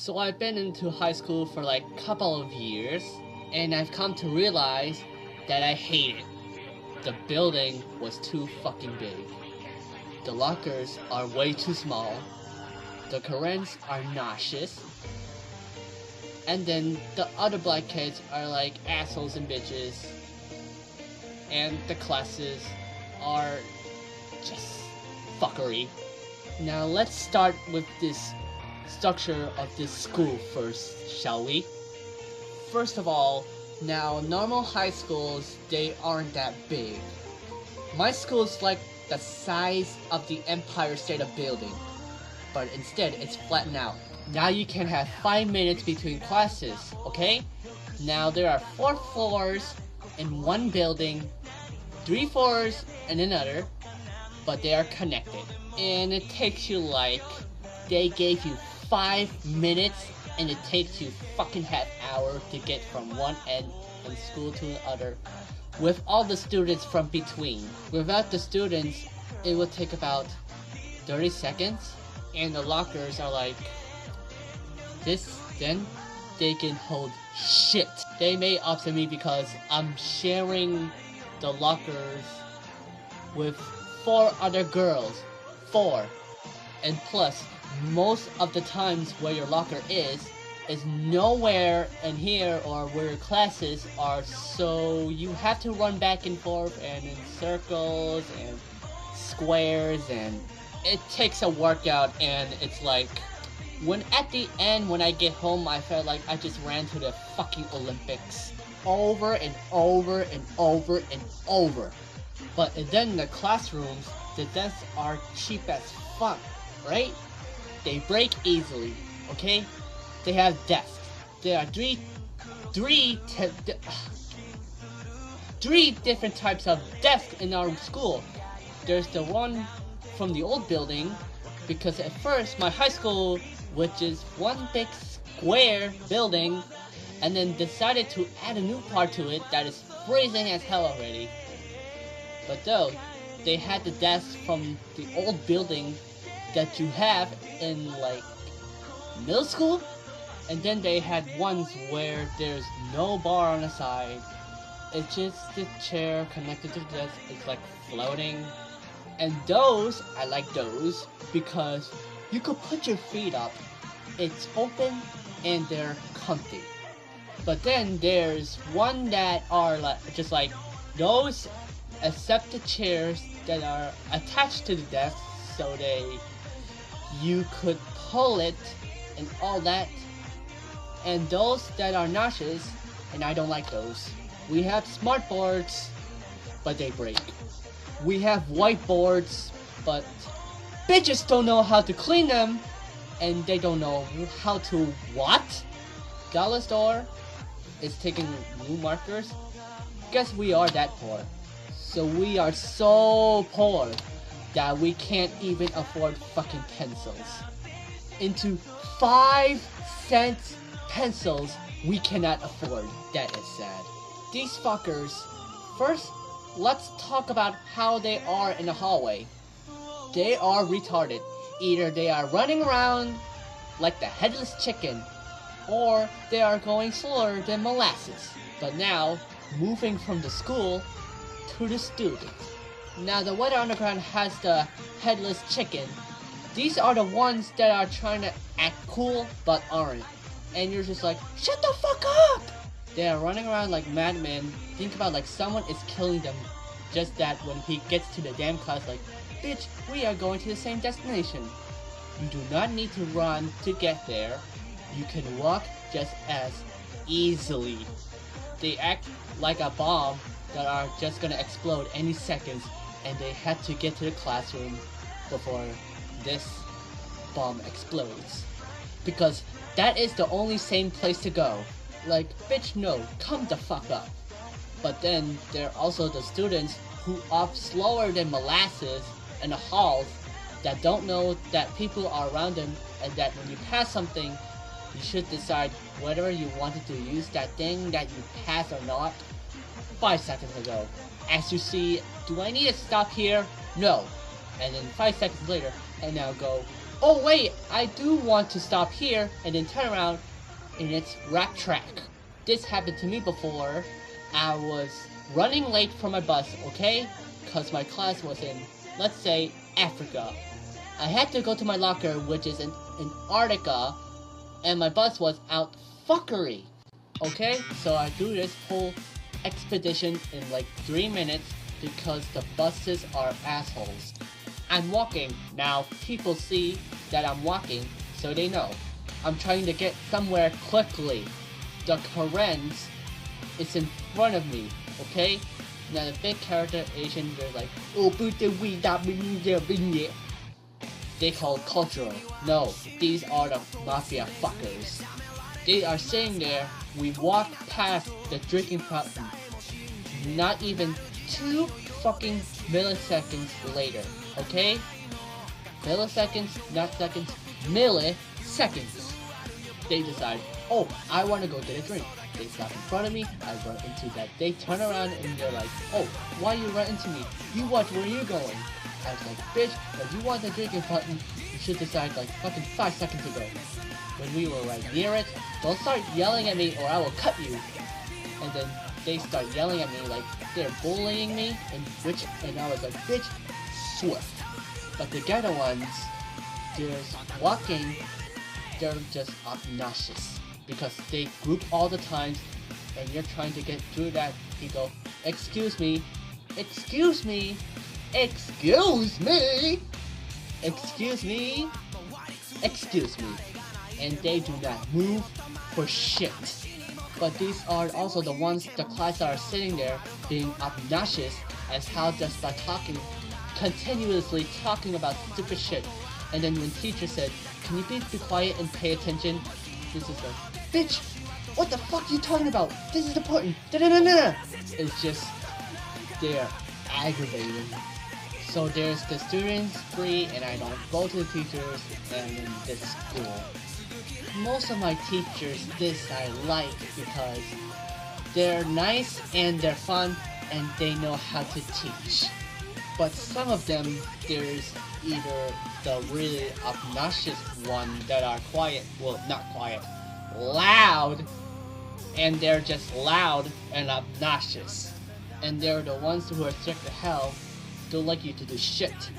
So I've been into high school for like a couple of years, and I've come to realize that I hate it. The building was too fucking big. The lockers are way too small. The currents are nauseous. And then the other black kids are like assholes and bitches. And the classes are just fuckery. Now let's start with this structure of this school first, shall we? First of all, now normal high schools, they aren't that big. My school is like the size of the Empire State Building, but instead it's flattened out. Now you can have 5 minutes between classes, okay? Now there are 4 floors in one building, 3 floors in another, but they are connected. And it takes you like, they gave you 5 minutes and it takes you fucking half hour to get from one end of the school to the other with all the students from between. Without the students, it would take about 30 seconds, and the lockers are like this, then they can hold shit. They may upset me because I'm sharing the lockers with 4 other girls. 4. And plus, most of the times where your locker is nowhere in here or where your classes are, so you have to run back and forth and in circles and squares, and it takes a workout. And it's like, when at the end, when I get home, I felt like I just ran to the fucking Olympics over and over and over and over. But then the classrooms, the desks are cheap as fuck, right? They break easily, okay? They have desks. There are three different types of desks in our school. There's the one from the old building, because at first my high school, which is one big square building, and then decided to add a new part to it that is freezing as hell already. But though, they had the desks from the old building that you have in like middle school, and then they had ones where there's no bar on the side. It's just the chair connected to the desk. It's like floating. And those, I like those because you could put your feet up. It's open and they're comfy. But then there's one that are like just like those, except the chairs that are attached to the desk, so you could pull it and all that. And those that are nauseous, and I don't like those. We have smart boards, but they break. We have whiteboards, but bitches don't know how to clean them, and they don't know how to what? Dollar store is taking new markers. Guess we are that poor. So we are so poor that we can't even afford fucking pencils. Into 5-cent pencils we cannot afford. That is sad. These fuckers, first let's talk about how they are in the hallway. They are retarded. Either they are running around like the headless chicken, or they are going slower than molasses. But now, moving from the school to the students. Now the Weather Underground has the headless chicken. These are the ones that are trying to act cool but aren't. And you're just like, shut the fuck up! They are running around like madmen. Think about like someone is killing them. Just that when he gets to the damn class, like, bitch, we are going to the same destination. You do not need to run to get there. You can walk just as easily. They act like a bomb that are just gonna explode any seconds, and they had to get to the classroom before this bomb explodes. Because that is the only sane place to go. Like, bitch, no, come the fuck up. But then there are also the students who are slower than molasses in the halls that don't know that people are around them, and that when you pass something, you should decide whether you wanted to use that thing that you passed or not 5 seconds ago. As you see, do I need to stop here? No. And then 5 seconds later, and now go, Oh wait, I do want to stop here and then turn around and it's rap track. This happened to me before. I was running late for my bus, okay? Cause my class was in, let's say, Africa. I had to go to my locker, which is in Antarctica, and my bus was out fuckery. Okay? So I do this whole expedition in like 3 minutes because the buses are assholes. I'm walking. Now, people see that I'm walking, so they know. I'm trying to get somewhere quickly. The Karens is in front of me, okay? Now the big character Asian, they're like, oh, they call cultural. No, these are the mafia fuckers. They are sitting there, we walk past the drinking fountain. Not even 2 fucking milliseconds later, okay? Milliseconds, not seconds, milliseconds. They decide, oh, I want to go get a drink. They stop in front of me, I run into that. They turn around and they're like, oh, why you run into me? You watch where you're going. I was like, bitch, if you want the drinking fountain, you should decide like fucking 5 seconds ago. When we were right near it, don't start yelling at me or I will cut you. And then they start yelling at me like they're bullying me, and I was like, bitch, swift. But the ghetto ones, they're walking, they're just obnoxious. Because they group all the times, and you're trying to get through that, you go, excuse me, excuse me, excuse me, excuse me, excuse me. And they do not move for shit. But these are also the ones, the class that are sitting there being obnoxious as how just by talking, continuously talking about stupid shit. And then when teacher said, can you please be quiet and pay attention? This is like, bitch, what the fuck are you talking about? This is important. Da-da-da-da. It's just, they're aggravating. So there's the students free and I don't go to the teachers and in this school. Most of my teachers, this I like because they're nice and they're fun and they know how to teach. But some of them, there's either the really obnoxious one that are quiet, well not quiet, loud, and they're just loud and obnoxious. And they're the ones who are sick to hell, don't like you to do shit.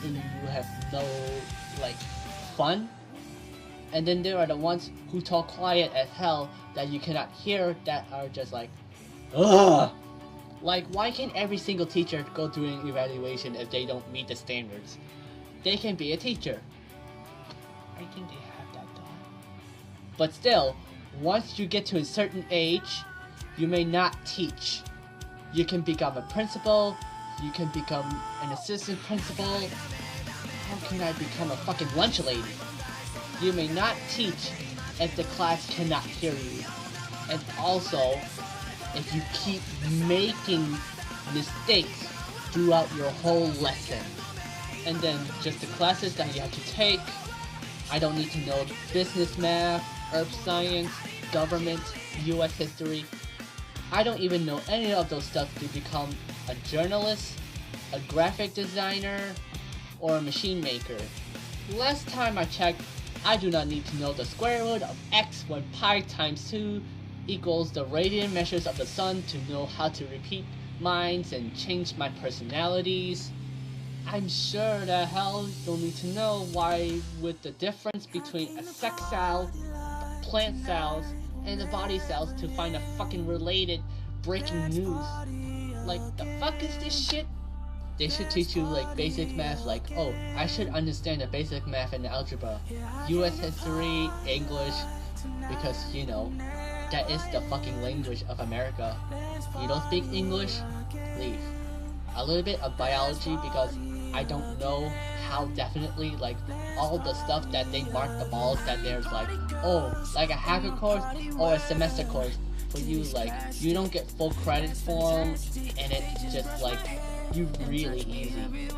And you have no, like, fun. And then there are the ones who talk quiet as hell that you cannot hear that are just like, ugh. Like, why can't every single teacher go through an evaluation if they don't meet the standards? They can be a teacher. I think they have that done. But still, once you get to a certain age, you may not teach. You can become a principal, you can become an assistant principal. How can I become a fucking lunch lady? You may not teach if the class cannot hear you. And also, if you keep making mistakes throughout your whole lesson. And then just the classes that you have to take. I don't need to know business math, herb science, government, US history. I don't even know any of those stuff to become a journalist, a graphic designer, or a machine maker. Last time I checked, I do not need to know the square root of x when pi times 2 equals the radian measures of the sun to know how to repeat minds and change my personalities. I'm sure the hell you'll need to know why with the difference between a sex cell, plant cells, and the body cells to find a fucking related breaking news. Like, the fuck is this shit? They should teach you like basic math, like, oh, I should understand the basic math and algebra, US history, English, because, you know, that is the fucking language of America. You don't speak English? Leave. A little bit of biology because I don't know how definitely, like, all the stuff that they mark the balls that there's like, oh, like a hacker course or a semester course. For you, like, you don't get full credit for them, and it's just like, you really easy.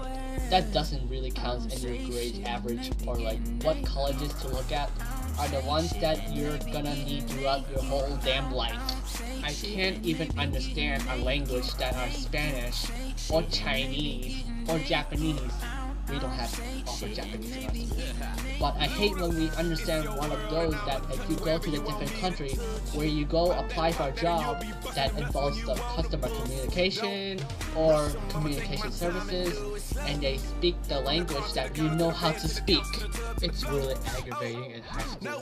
That doesn't really count in your grade average, or like what colleges to look at are the ones that you're gonna need throughout your whole damn life. I can't even understand a language that are Spanish or Chinese or Japanese. we don't have proper Japanese in our school. But I hate when we understand one of those that if you go to the different country where you go apply for a job that involves the customer communication or communication services, and they speak the language that you know how to speak. It's really aggravating in high school.